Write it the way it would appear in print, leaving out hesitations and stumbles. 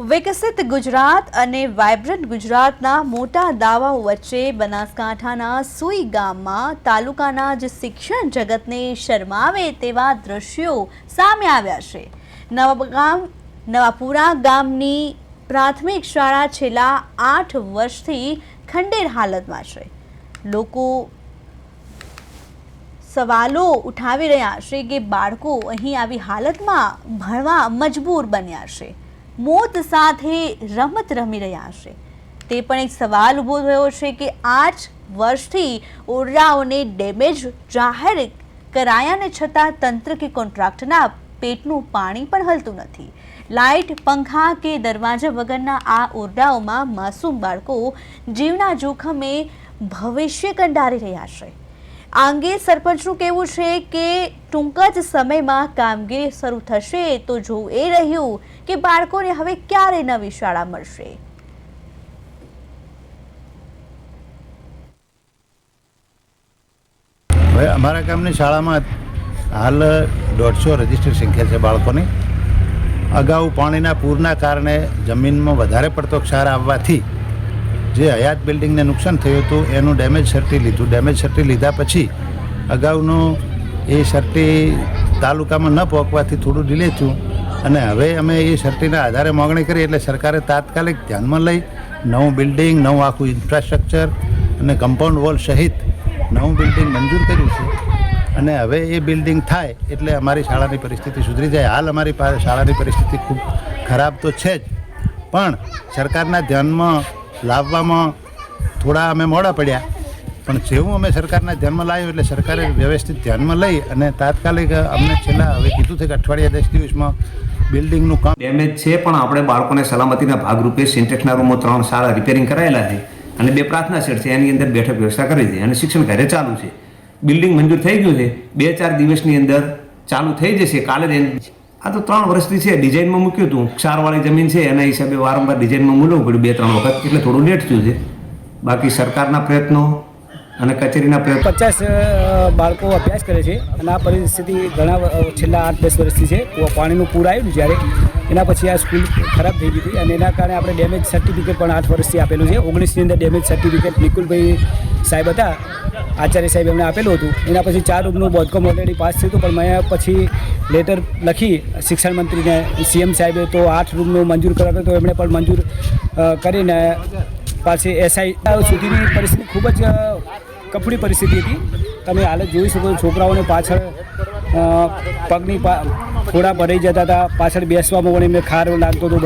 વિકસિત ગુજરાત અને વાઇબ્રન્ટ ગુજરાતના મોટા દાવાઓ વચ્ચે બનાસકાંઠાના સુઈ ગામમાં તાલુકાના જ શિક્ષણ જગતને શરમાવે તેવા દ્રશ્યો સામે આવ્યા છે। નવાપુરા ગામની પ્રાથમિક શાળા છેલ્લા 8 વર્ષથી ખંડેર હાલતમાં છે। લોકો સવાલો ઉઠાવી રહ્યા છે કે બાળકો અહીં આવી હાલતમાં ભણવા મજબૂર બન્યા છે, મોત સાથે રમત રમી રહ્યા છે। તે પણ એક સવાલ ઊભો થયો છે કે 8 વર્ષથી ઓરડાઓને ડેમેજ જાહેર કરાયાને છતાં તંત્ર કે કોન્ટ્રાક્ટના પેટનું પાણી પણ હલતું નથી। લાઇટ, પંખા કે દરવાજા વગરના આ ઓરડાઓમાં માસૂમ બાળકો જીવના જોખમે ભવિષ્ય કંડારી રહ્યા છે। આ અંગે સરપંચનું કહેવું છે કે ટૂંક જ સમયમાં કામગીરી શરૂ થશે તો જોવું એ રહ્યું કે બાળકોને હવે ક્યારે નવી શાળા મળશે। હવે અમારા ગામની શાળામાં હાલ 150 રજીસ્ટર્ડ સંખ્યા છે બાળકોની। અગાઉ પાણીના પૂરના કારણે જમીનમાં વધારે પડતો ક્ષાર આવવાથી જે હયાત બિલ્ડિંગને નુકસાન થયું હતું એનું ડેમેજ સર્ટી લીધું। ડેમેજ સર્ટી લીધા પછી અગાઉનું એ સર્ટી તાલુકામાં ન પહોંચવાથી થોડું ડિલે થયું અને હવે અમે એ સર્ટીના આધારે માગણી કરી એટલે સરકારે તાત્કાલિક ધ્યાનમાં લઈ નવું બિલ્ડિંગ, નવું આખું ઇન્ફ્રાસ્ટ્રક્ચર અને કમ્પાઉન્ડ વોલ સહિત નવું બિલ્ડિંગ મંજૂર કર્યું છે અને હવે એ બિલ્ડિંગ થાય એટલે અમારી શાળાની પરિસ્થિતિ સુધરી જાય। હાલ અમારી શાળાની પરિસ્થિતિ ખૂબ ખરાબ તો છે જ, પણ સરકારના ધ્યાનમાં લાવવામાં થોડા અમે મોડા પડ્યા, પણ જેવું અમે સરકારના ધ્યાનમાં લાવ્યું એટલે સરકારે વ્યવસ્થિત ધ્યાનમાં લઈ અને તાત્કાલિક અમને છેલ્લા હવે કીધું છે કે અઠવાડિયા 10 દિવસમાં બિલ્ડિંગનું કામ ડેમેજ છે, પણ આપણે બાળકોને સલામતીના ભાગરૂપે સિન્ટેક્સના રૂમો 3 સારા રિપેરિંગ કરાયેલા છે અને 2 પ્રાર્થના શેડ છે, એની અંદર બેઠક વ્યવસ્થા કરી છે અને શિક્ષણ કાર્ય ચાલુ છે। બિલ્ડિંગ મંજૂર થઈ ગયું છે, 2-4 દિવસની અંદર ચાલુ થઈ જશે। કાલે જ આ તો 3 વર્ષથી છે, ડિઝાઇનમાં મૂક્યું હતું, ક્ષારવાળી જમીન છે એના હિસાબે વારંવાર ડિઝાઇનમાં મૂલવું પડ્યું 2-3 વખત, એટલે થોડું લેટ થયું છે। બાકી સરકારના પ્રયત્નો અને કચેરીના પ્રયત્નો 50 બાળકો અભ્યાસ કરે છે અને આ પરિસ્થિતિ ઘણા છેલ્લા 8-10 વર્ષથી છે। પાણીનું પૂર આવ્યું જ્યારે એના પછી આ સ્કૂલ ખરાબ થઈ ગઈ હતી અને એના કારણે આપણે ડેમેજ સર્ટિફિકેટ પણ 8 વર્ષથી આપેલું છે। 19ની અંદર ડેમેજ સર્ટિફિકેટ નિકુલભાઈ સાહેબ હતા, આચાર્ય સાહેબ એમને આપેલું હતું। એના પછી 4 રૂમનું બાંધકામ ઓલરેડી પાસ થયું હતું, પણ મેં પછી લેટર લખી શિક્ષણ મંત્રીને, CM સાહેબે તો 8 રૂમનું મંજૂર કરાવ્યું તો એમણે પણ મંજૂર કરીને પાછી SI સુધીની પરિસ્થિતિ ખૂબ જ કફડી પરિસ્થિતિ હતી। તમે હાલત જોઈ શકો, છોકરાઓને પાછળ પગની ફોડા ભરાઈ જતા હતા, પાછળ બેસવામાં પણ એમને ખાર લાગતો હતો।